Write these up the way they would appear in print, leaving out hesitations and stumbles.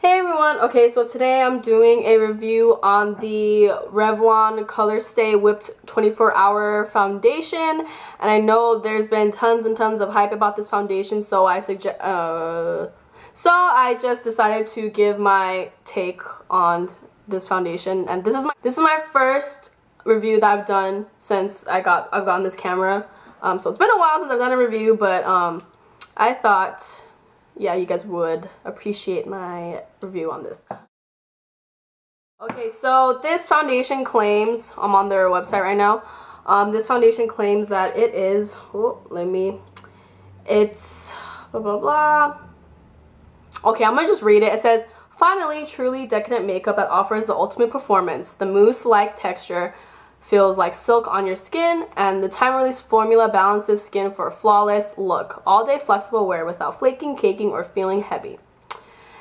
Hey everyone, okay, so today I'm doing a review on the Revlon Colorstay Whipped 24-Hour Foundation, and I know there's been tons and tons of hype about this foundation, so I just decided to give my take on this foundation, and this is my first review that I've done since I've gotten this camera. So it's been a while since I've done a review, but I thought, yeah, you guys would appreciate my review on this. Okay, so this foundation claims, I'm on their website right now, this foundation claims that it is, it's blah blah blah. Okay, I'm gonna just read it. It says, finally, truly decadent makeup that offers the ultimate performance. The mousse-like texture feels like silk on your skin, and the time-release formula balances skin for a flawless look. All-day flexible wear without flaking, caking, or feeling heavy.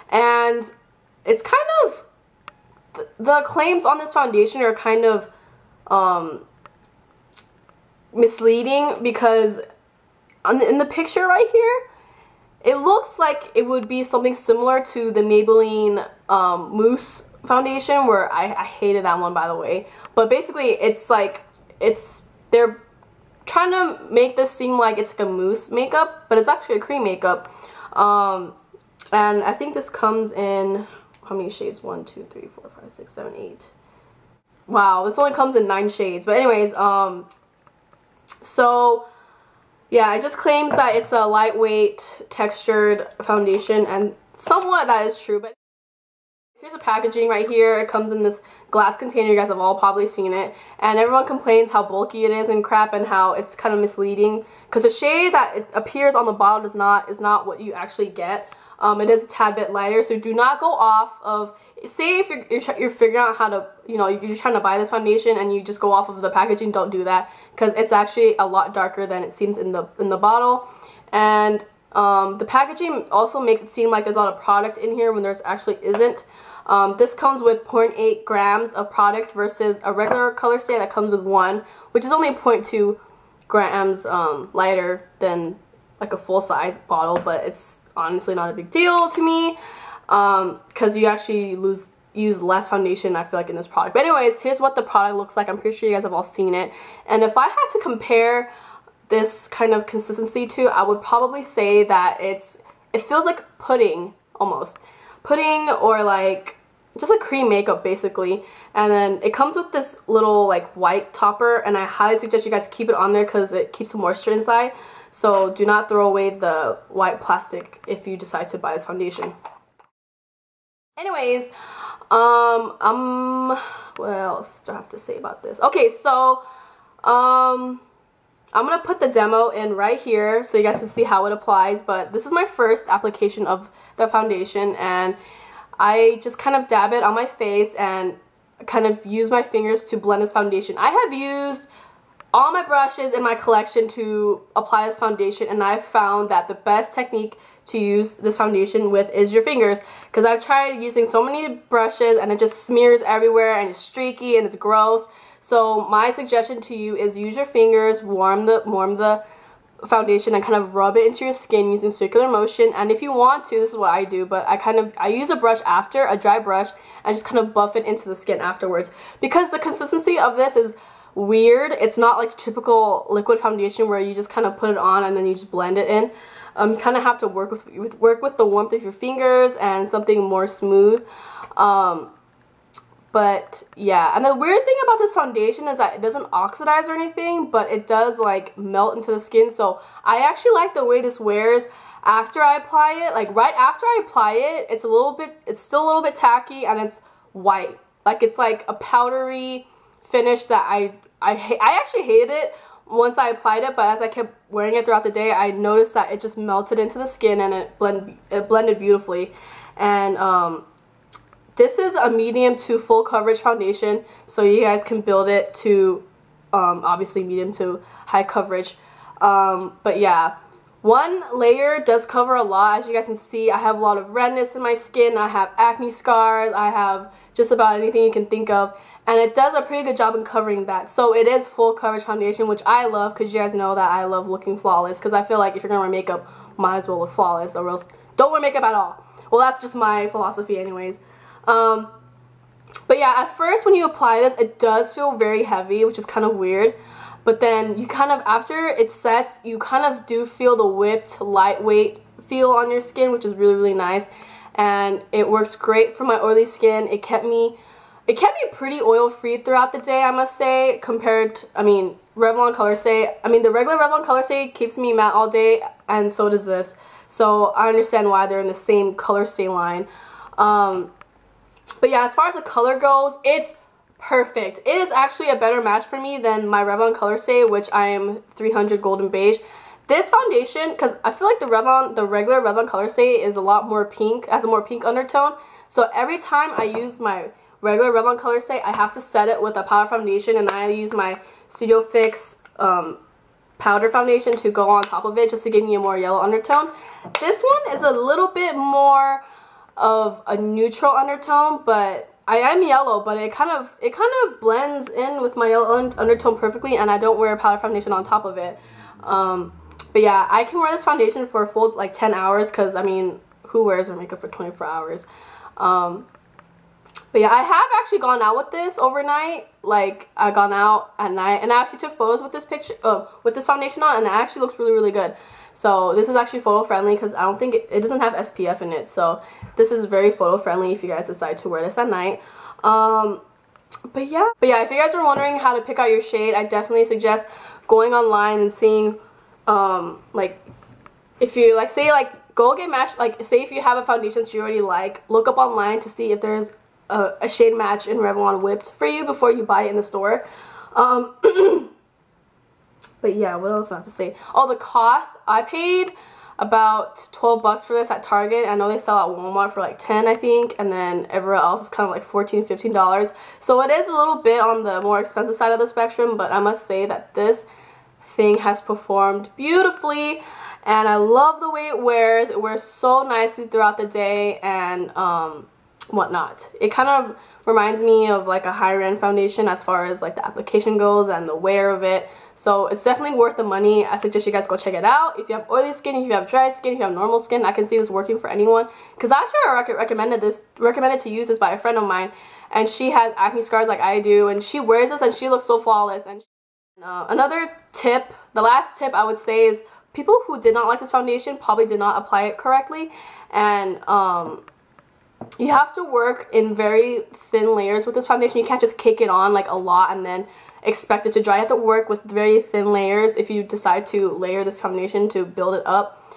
And it's kind of, the claims on this foundation are kind of misleading, because in the picture right here, it looks like it would be something similar to the Maybelline Mousse foundation, where I hated that one, by the way. But basically it's like, they're trying to make this seem like it's like a mousse makeup, but it's actually a cream makeup. And I think this comes in, how many shades? 1, 2, 3, 4, 5, 6, 7, 8. Wow, this only comes in 9 shades. But anyways, so yeah, it just claims that it's a lightweight textured foundation, and somewhat that is true. But here's the packaging right here. It comes in this glass container. You guys have all probably seen it, and everyone complains how bulky it is and crap, and how it's kind of misleading, because the shade that it appears on the bottle is not what you actually get. It is a tad bit lighter, so do not go off of, say if you're figuring out how to, you're just trying to buy this foundation and you just go off of the packaging. Don't do that, because it's actually a lot darker than it seems in the bottle. And the packaging also makes it seem like there's a lot of product in here when there's actually isn't. This comes with 0.8 grams of product versus a regular Colorstay that comes with 1, which is only 0.2 grams lighter than like a full-size bottle, but it's honestly not a big deal to me, because you actually use less foundation, I feel like, in this product. But anyways, here's what the product looks like. I'm pretty sure you guys have all seen it, and if I had to compare this kind of consistency to, I would probably say that it feels like pudding, almost pudding, or like just a cream makeup basically. And then it comes with this little like white topper, and I highly suggest you guys keep it on there because it keeps the moisture inside. So do not throw away the white plastic if you decide to buy this foundation. Anyways, what else do I have to say about this? Okay, so I'm gonna put the demo in right here so you guys can see how it applies. But this is my first application of the foundation, and I just kind of dab it on my face and kind of use my fingers to blend this foundation. I have used all my brushes in my collection to apply this foundation, and I've found that the best technique to use this foundation with is your fingers, because I've tried using so many brushes and it just smears everywhere and it's streaky and it's gross. So my suggestion to you is use your fingers, warm the foundation, and kind of rub it into your skin using circular motion. And if you want to, this is what I do, but I use a brush after, a dry brush, and just kind of buff it into the skin afterwards, because the consistency of this is weird. It's not like typical liquid foundation where you just kind of put it on and then you just blend it in. You kind of have to work with the warmth of your fingers and something more smooth. But yeah, and the weird thing about this foundation is that it doesn't oxidize or anything, but it does like melt into the skin. So I actually like the way this wears after I apply it. Like right after I apply it, it's still a little bit tacky, and it's white. Like it's like a powdery finish that I actually hated it once I applied it, but as I kept wearing it throughout the day, I noticed that it just melted into the skin and it blended beautifully. And this is a medium to full coverage foundation, so you guys can build it to obviously medium to high coverage. But yeah, one layer does cover a lot. As you guys can see, I have a lot of redness in my skin, I have acne scars, I have just about anything you can think of, and it does a pretty good job in covering that. So it is full coverage foundation, which I love, because you guys know that I love looking flawless, because I feel like if you're gonna wear makeup, might as well look flawless, or else don't wear makeup at all. Well, that's just my philosophy anyways. But yeah, at first when you apply this, it does feel very heavy, which is kind of weird. But then you kind of, after it sets, you kind of do feel the whipped, lightweight feel on your skin, which is really, really nice. And it works great for my oily skin. It kept me pretty oil-free throughout the day, I must say, compared to, Revlon Colorstay. The regular Revlon Colorstay keeps me matte all day, and so does this. So I understand why they're in the same Colorstay line. But yeah, as far as the color goes, it's perfect. It is actually a better match for me than my Revlon Colorstay, which I am 300 Golden Beige. This foundation, because I feel like the regular Revlon Colorstay is a lot more pink, has a more pink undertone. So every time I use my regular Revlon Colorstay, I have to set it with a powder foundation, and I use my Studio Fix powder foundation to go on top of it just to give me a more yellow undertone. This one is a little bit more of a neutral undertone, but I am yellow, but it kind of blends in with my yellow undertone perfectly, and I don't wear a powder foundation on top of it. But yeah, I can wear this foundation for a full like 10 hours because who wears their makeup for 24 hours? But yeah, I have actually gone out with this overnight. Like, I gone out at night, and I actually took photos with this with this foundation on, and it actually looks really, really good. So this is actually photo friendly because I don't think it doesn't have SPF in it. So this is very photo friendly if you guys decide to wear this at night. But yeah, if you guys are wondering how to pick out your shade, I definitely suggest going online and seeing like, if you go get matched, like say if you have a foundation that you already like, look up online to see if there's a shade match in Revlon Whipped for you before you buy it in the store. But yeah, what else do I have to say? Oh, the cost. I paid about 12 bucks for this at Target. I know they sell at Walmart for like 10, I think, and then everywhere else is kind of like $14, $15. So it is a little bit on the more expensive side of the spectrum, but I must say that this thing has performed beautifully, and I love the way it wears. It wears so nicely throughout the day and whatnot. It kind of reminds me of like a higher end foundation as far as like the application goes and the wear of it. So it's definitely worth the money. I suggest you guys go check it out. If you have oily skin, if you have dry skin, if you have normal skin, I can see this working for anyone. Because actually I recommended to use this by a friend of mine, and she has acne scars like I do, and she wears this and she looks so flawless. And another tip, the last tip I would say is people who did not like this foundation probably did not apply it correctly, and you have to work in very thin layers with this foundation. You can't just cake it on like a lot and then expect it to dry. You have to work with very thin layers if you decide to layer this foundation to build it up.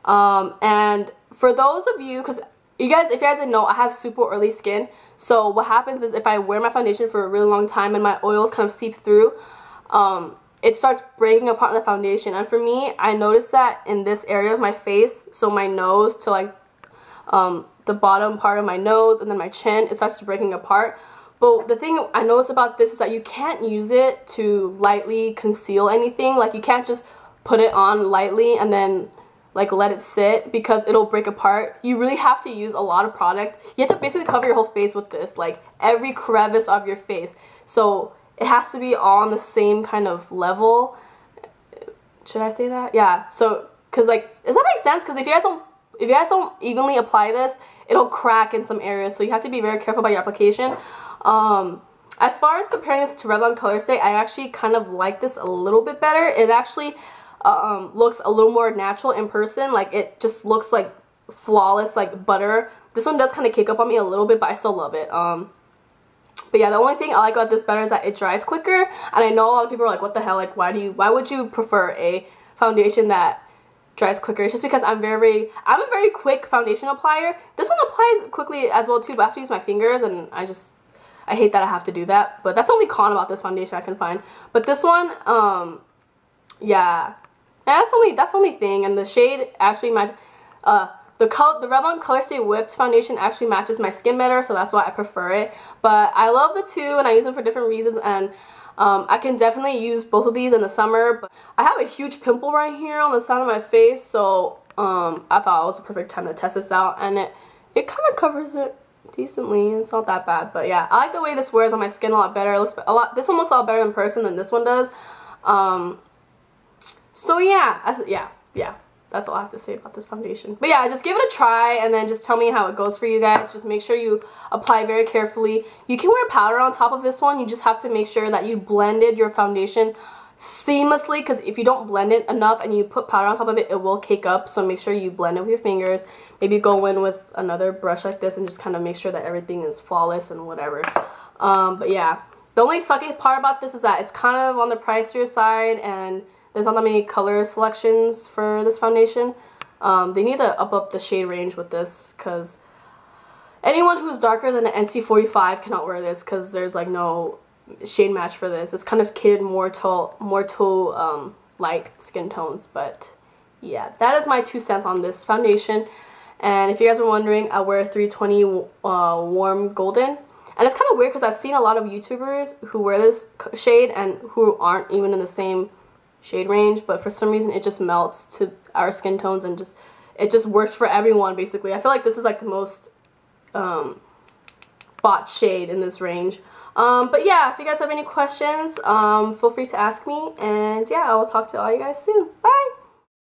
And for those of you, because if you guys didn't know, I have super oily skin. So what happens is if I wear my foundation for a really long time and my oils kind of seep through, it starts breaking apart in the foundation. And for me, I noticed that in this area of my face, so my nose to like the bottom part of my nose and then my chin, it starts breaking apart. But the thing I noticed about this is that you can't use it to lightly conceal anything. Like, you can't just put it on lightly and then like let it sit, because it'll break apart. You really have to use a lot of product. You have to basically cover your whole face with this, like every crevice of your face. So it has to be all on the same kind of level. Should I say that? Yeah. So, because like, does that make sense? Because if you guys don't evenly apply this, it'll crack in some areas. So you have to be very careful about your application. As far as comparing this to Revlon Colorstay, I actually kind of like this a little bit better. It actually looks a little more natural in person. Like, it just looks like flawless, like butter. This one does kind of cake up on me a little bit, but I still love it. But yeah, the only thing I like about this better is that it dries quicker. And I know a lot of people are like, what the hell, like why would you prefer a foundation that dries quicker? It's just because I'm a very quick foundation applier. This one applies quickly as well too, but I have to use my fingers, and I hate that I have to do that. But that's the only con about this foundation I can find. But this one, yeah, that's the only thing. And the shade actually matches. The Revlon Colorstay Whipped foundation actually matches my skin better, so that's why I prefer it. But I love the two, and I use them for different reasons, and I can definitely use both of these in the summer. But I have a huge pimple right here on the side of my face, so I thought it was a perfect time to test this out, and it kind of covers it decently. It's not that bad, but yeah, I like the way this wears on my skin a lot better. It looks this one looks a lot better in person than this one does. So yeah, yeah. that's all I have to say about this foundation. But yeah, just give it a try and then just tell me how it goes for you guys. Just make sure you apply very carefully. You can wear powder on top of this one. You just have to make sure that you blended your foundation seamlessly, because if you don't blend it enough and you put powder on top of it, it will cake up. So make sure you blend it with your fingers. Maybe go in with another brush like this and just kind of make sure that everything is flawless and whatever. But yeah, the only sucky part about this is that it's kind of on the pricier side and there's not that many color selections for this foundation. They need to up the shade range with this, because anyone who's darker than an NC45 cannot wear this, because there's like no shade match for this. It's kind of catered more to light skin tones. But yeah, that is my 2 cents on this foundation. And if you guys are wondering, I wear 320 Warm Golden. And it's kind of weird because I've seen a lot of YouTubers who wear this shade and who aren't even in the same shade range, but for some reason it just melts to our skin tones and it just works for everyone basically. I feel like this is like the most bought shade in this range. But yeah, if you guys have any questions, feel free to ask me, and yeah, I will talk to all you guys soon. Bye!